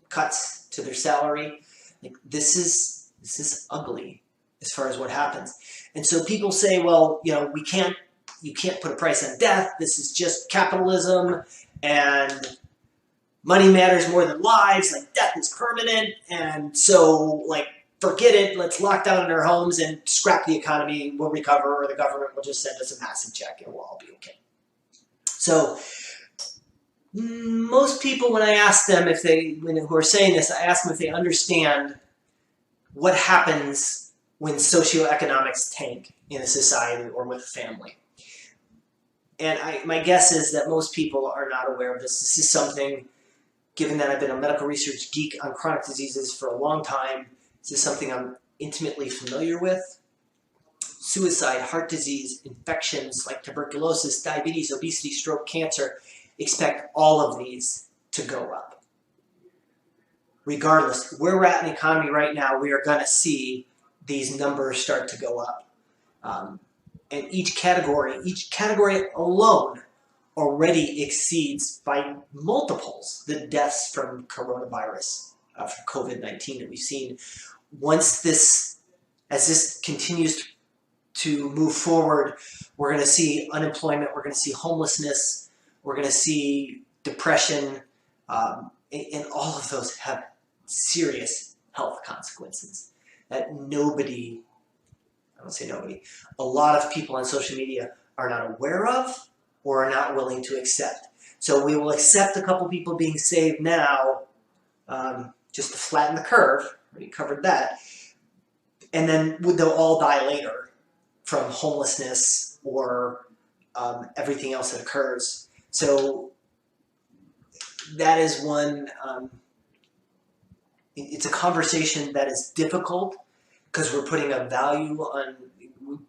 cuts to their salary. Like, this is ugly as far as what happens. And so people say, well, you know, you can't put a price on death. This is just capitalism, and money matters more than lives. Like, death is permanent, and so, like, forget it. Let's lock down in our homes and scrap the economy. We'll recover, or the government will just send us a massive check, and we'll all be okay. So most people, when I ask them who are saying this, I ask them if they understand what happens when socioeconomics tank in a society or with a family. And my guess is that most people are not aware of this. This is something, given that I've been a medical research geek on chronic diseases for a long time, this is something I'm intimately familiar with. Suicide, heart disease, infections like tuberculosis, diabetes, obesity, stroke, cancer, expect all of these to go up. Regardless, where we're at in the economy right now, we are going to see these numbers start to go up. And each category alone already exceeds by multiples the deaths from coronavirus, from COVID-19 that we've seen. As this continues to move forward, we're going to see unemployment, we're going to see homelessness, we're going to see depression, and all of those have serious health consequences that nobody, I don't say nobody, a lot of people on social media are not aware of or are not willing to accept. So we will accept a couple people being saved now, just to flatten the curve, already covered that, and then they'll all die later from homelessness or everything else that occurs. So that is one, it's a conversation that is difficult because we're putting a value on,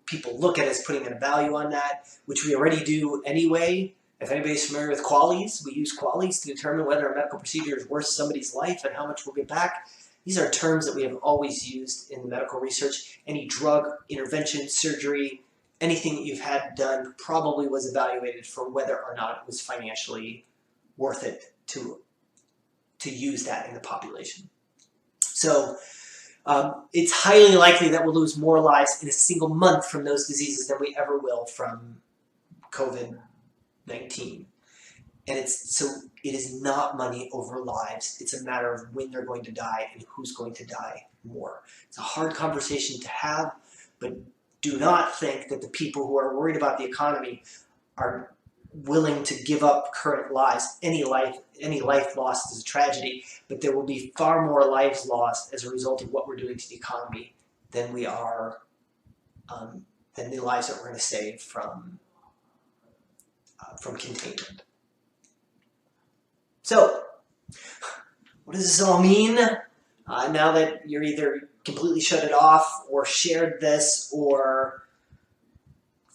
people look at us putting a value on that, which we already do anyway. If anybody's familiar with QALYs, we use QALYs to determine whether a medical procedure is worth somebody's life and how much we'll get back. These are terms that we have always used in medical research. Any drug, intervention, surgery, anything that you've had done probably was evaluated for whether or not it was financially worth it to use that in the population. So it's highly likely that we'll lose more lives in a single month from those diseases than we ever will from COVID-19. And it is not money over lives. It's a matter of when they're going to die and who's going to die more. It's a hard conversation to have, but do not think that the people who are worried about the economy are willing to give up current lives. Any life lost is a tragedy, but there will be far more lives lost as a result of what we're doing to the economy than we are, than the lives that we're going to save from containment. So, what does this all mean? Now that you're either completely shut it off or shared this or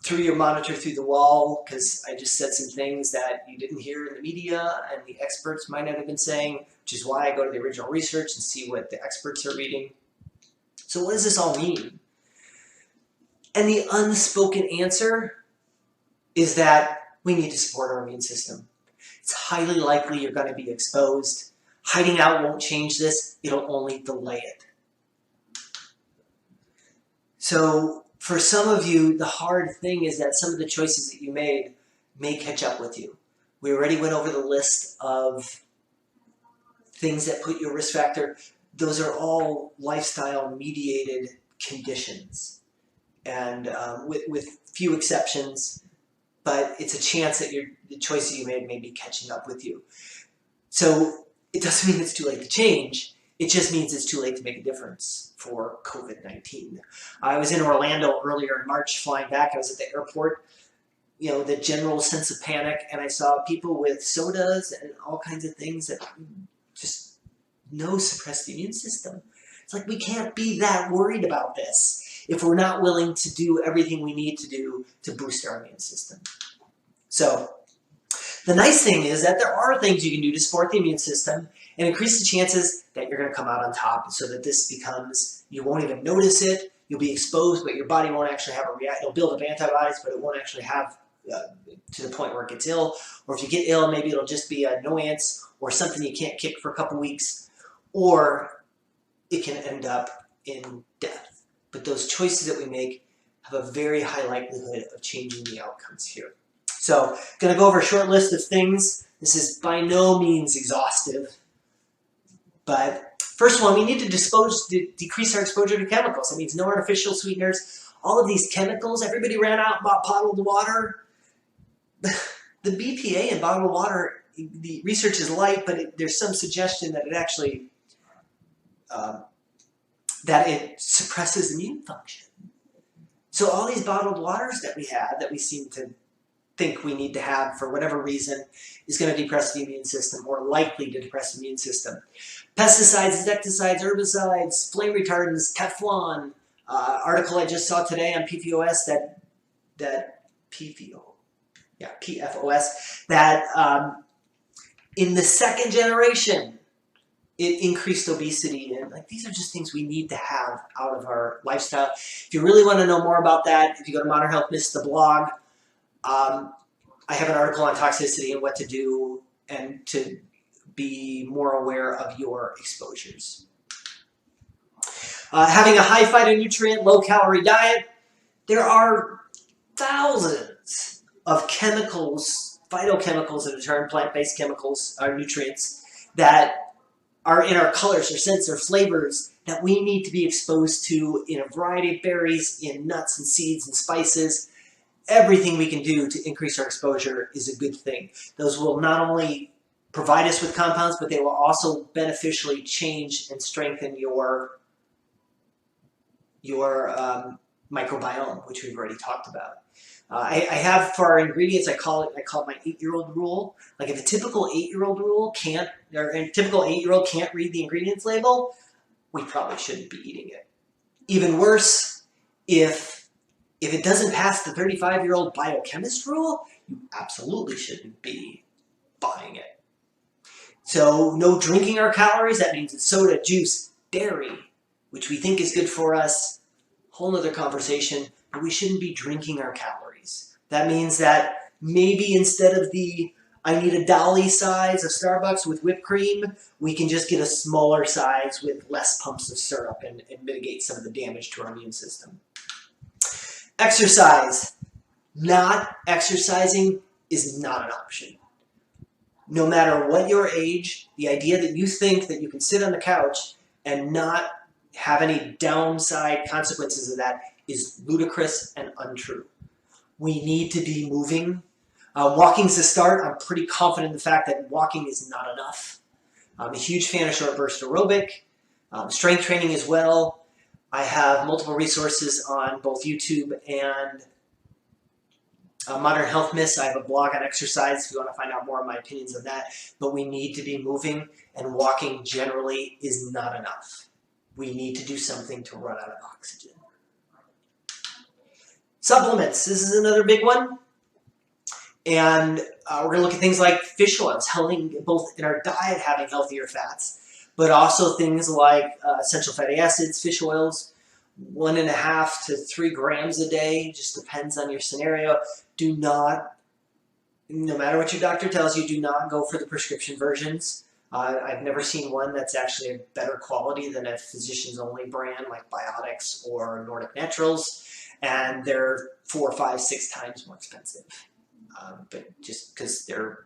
threw your monitor through the wall because I just said some things that you didn't hear in the media and the experts might not have been saying, which is why I go to the original research and see what the experts are reading. So what does this all mean? And the unspoken answer is that we need to support our immune system. It's highly likely you're going to be exposed. Hiding out won't change this. It'll only delay it. So for some of you, the hard thing is that some of the choices that you made may catch up with you. We already went over the list of things that put you at risk factor. Those are all lifestyle-mediated conditions, and with few exceptions, but it's a chance that the choices you made may be catching up with you. So it doesn't mean it's too late to change. It just means it's too late to make a difference for COVID-19. I was in Orlando earlier in March flying back. I was at the airport, the general sense of panic, and I saw people with sodas and all kinds of things that just suppress the immune system. It's like we can't be that worried about this if we're not willing to do everything we need to do to boost our immune system. So the nice thing is that there are things you can do to support the immune system, and increase the chances that you're going to come out on top, so that this becomes, you won't even notice it, you'll be exposed, but your body won't actually have a reaction. It'll build up antibodies, but it won't actually have to the point where it gets ill. Or if you get ill, maybe it'll just be an annoyance or something you can't kick for a couple weeks, or it can end up in death. But those choices that we make have a very high likelihood of changing the outcomes here. So, going to go over a short list of things. This is by no means exhaustive, but first one, we need to decrease our exposure to chemicals. That means no artificial sweeteners. All of these chemicals, everybody ran out and bought bottled water. The BPA in bottled water, the research is light, but there's some suggestion that it actually that it suppresses immune function. So all these bottled waters that we have, that we seem to think we need to have for whatever reason, is going to depress the immune system, or likely to depress the immune system. Pesticides, insecticides, herbicides, flame retardants, Teflon. Article I just saw today on PFOS PFOS, that in the second generation, it increased obesity. And like, these are just things we need to have out of our lifestyle. If you really want to know more about that, if you go to Modern Health Myths, the blog, I have an article on toxicity and what to do and to be more aware of your exposures. Having a high phytonutrient, low-calorie diet. There are thousands of chemicals, phytochemicals in the term, plant-based chemicals, or nutrients, that are in our colors or scents or flavors that we need to be exposed to in a variety of berries, in nuts and seeds and spices. Everything we can do to increase our exposure is a good thing. Those will not only provide us with compounds, but they will also beneficially change and strengthen your microbiome, which we've already talked about. I have, for our ingredients, I call it my 8-year-old rule. Like, if a typical 8-year-old can't read the ingredients label, we probably shouldn't be eating it. Even worse, if it doesn't pass the 35-year-old biochemist rule, you absolutely shouldn't be buying it. So, no drinking our calories. That means it's soda, juice, dairy, which we think is good for us. Whole nother conversation, but we shouldn't be drinking our calories. That means that maybe instead of the I need a dolly size of Starbucks with whipped cream, we can just get a smaller size with less pumps of syrup and mitigate some of the damage to our immune system. Exercise. Not exercising is not an option. No matter what your age, the idea that you think that you can sit on the couch and not have any downside consequences of that is ludicrous and untrue. We need to be moving. Walking's a start. I'm pretty confident in the fact that walking is not enough. I'm a huge fan of short burst aerobic, strength training as well. I have multiple resources on both YouTube and Modern Health Myths. I have a blog on exercise if you want to find out more of my opinions on that. But we need to be moving, and walking generally is not enough. We need to do something to run out of oxygen. Supplements. This is another big one. And we're going to look at things like fish oils, helping both in our diet having healthier fats, but also things like essential fatty acids, fish oils, 1.5 to 3 grams a day, just depends on your scenario. Do not, no matter what your doctor tells you, do not go for the prescription versions. I've never seen one that's actually a better quality than a physician's only brand like Biotics or Nordic Naturals, and they're 4, 5, 6 times more expensive. But just because they're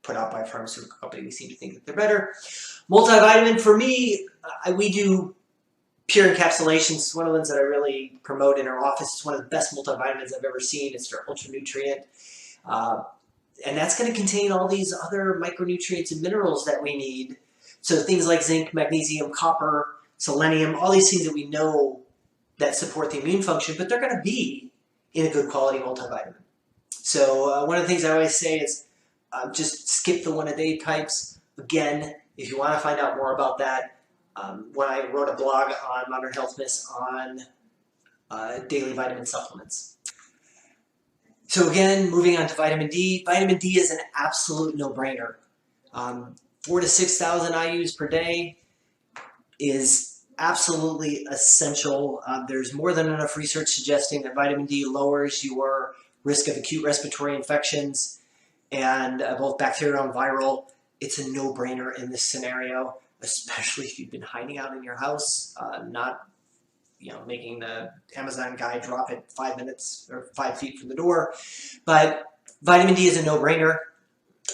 put out by a pharmaceutical company, we seem to think that they're better. Multivitamin, for me, we do pure encapsulations. It's one of the ones that I really promote in our office. It's one of the best multivitamins I've ever seen. It's their ultra nutrient. And that's going to contain all these other micronutrients and minerals that we need. So things like zinc, magnesium, copper, selenium, all these things that we know that support the immune function, but they're going to be in a good quality multivitamin. So one of the things I always say is just skip the 1-a-day types. Again, if you want to find out more about that, when I wrote a blog on Modern Health Myths on daily vitamin supplements. So again, moving on to vitamin D. Vitamin D is an absolute no-brainer. 4,000 to 6,000 IUs per day is absolutely essential. There's more than enough research suggesting that vitamin D lowers your risk of acute respiratory infections and both bacterial and viral. It's a no-brainer in this scenario, especially if you've been hiding out in your house, not making the Amazon guy drop it 5 minutes or 5 feet from the door. But vitamin D is a no-brainer.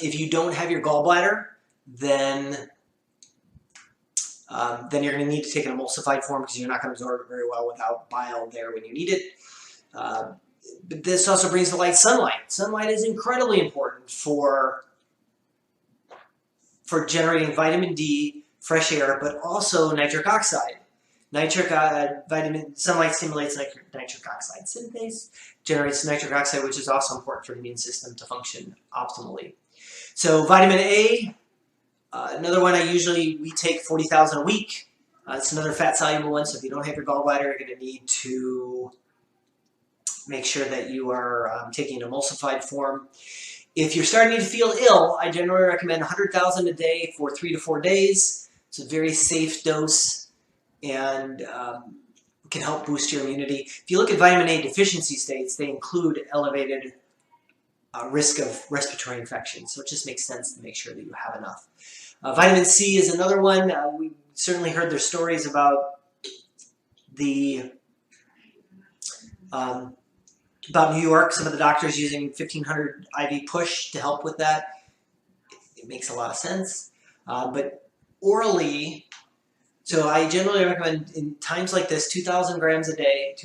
If you don't have your gallbladder, then you're going to need to take an emulsified form because you're not going to absorb it very well without bile there when you need it. But this also brings to light sunlight. Sunlight is incredibly important for generating vitamin D, fresh air, but also nitric oxide. Sunlight stimulates nitric oxide synthase, generates nitric oxide, which is also important for the immune system to function optimally. So vitamin A, another one we take 40,000 a week. It's another fat-soluble one, so if you don't have your gallbladder, you're going to need to make sure that you are taking an emulsified form. If you're starting to feel ill, I generally recommend 100,000 a day for 3 to 4 days. It's a very safe dose and can help boost your immunity. If you look at vitamin A deficiency states, they include elevated risk of respiratory infection. So it just makes sense to make sure that you have enough. Vitamin C is another one. We certainly heard their stories about about New York, some of the doctors using 1,500 IV push to help with that. It makes a lot of sense. But orally, so I generally recommend in times like this, 2,000 grams a day,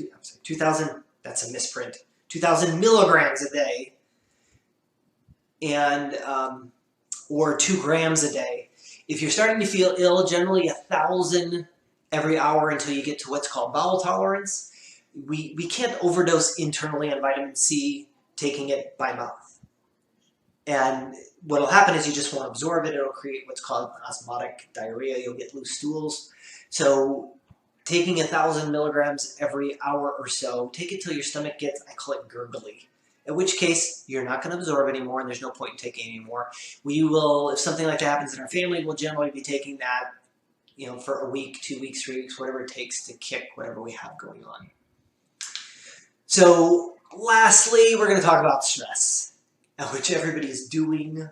2,000, that's a misprint, 2,000 milligrams a day, and or 2 grams a day. If you're starting to feel ill, generally 1,000 every hour until you get to what's called bowel tolerance. We can't overdose internally on vitamin C taking it by mouth. And what will happen is you just won't absorb it. It'll create what's called osmotic diarrhea. You'll get loose stools. So taking 1,000 milligrams every hour or so, take it till your stomach gets, I call it gurgly. In which case, you're not going to absorb anymore and there's no point in taking anymore. We will, if something like that happens in our family, we'll generally be taking that, for a week, 2 weeks, 3 weeks, whatever it takes to kick whatever we have going on. So lastly, we're going to talk about stress, which everybody's doing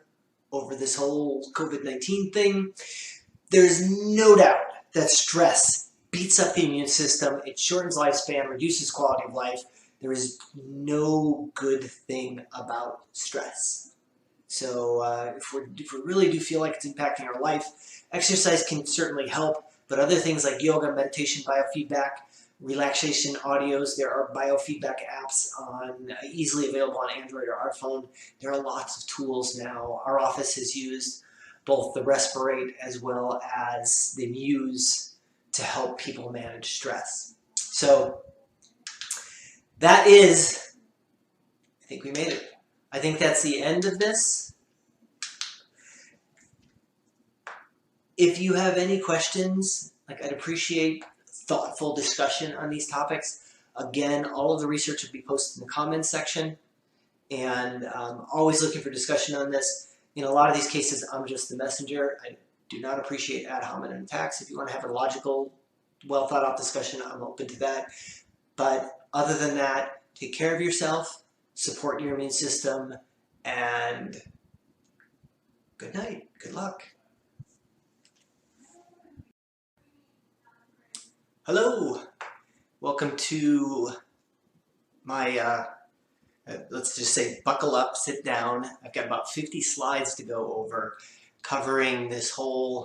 over this whole COVID-19 thing. There's no doubt that stress beats up the immune system. It shortens lifespan, reduces quality of life. There is no good thing about stress. So if we really do feel like it's impacting our life, exercise can certainly help, but other things like yoga, meditation, biofeedback, relaxation audios, there are biofeedback apps easily available on Android or our phone. There are lots of tools now. Our office has used both the Respirate as well as the Muse to help people manage stress. So that is, I think we made it. I think that's the end of this. If you have any questions, I'd appreciate thoughtful discussion on these topics. Again, all of the research will be posted in the comments section, and always looking for discussion on this. In a lot of these cases, I'm just the messenger. I do not appreciate ad hominem attacks. If you want to have a logical, well thought out discussion, I'm open to that. But other than that, take care of yourself, support your immune system, and good night. Good luck. Hello, welcome to my, let's just say buckle up, sit down. I've got about 50 slides to go over covering this whole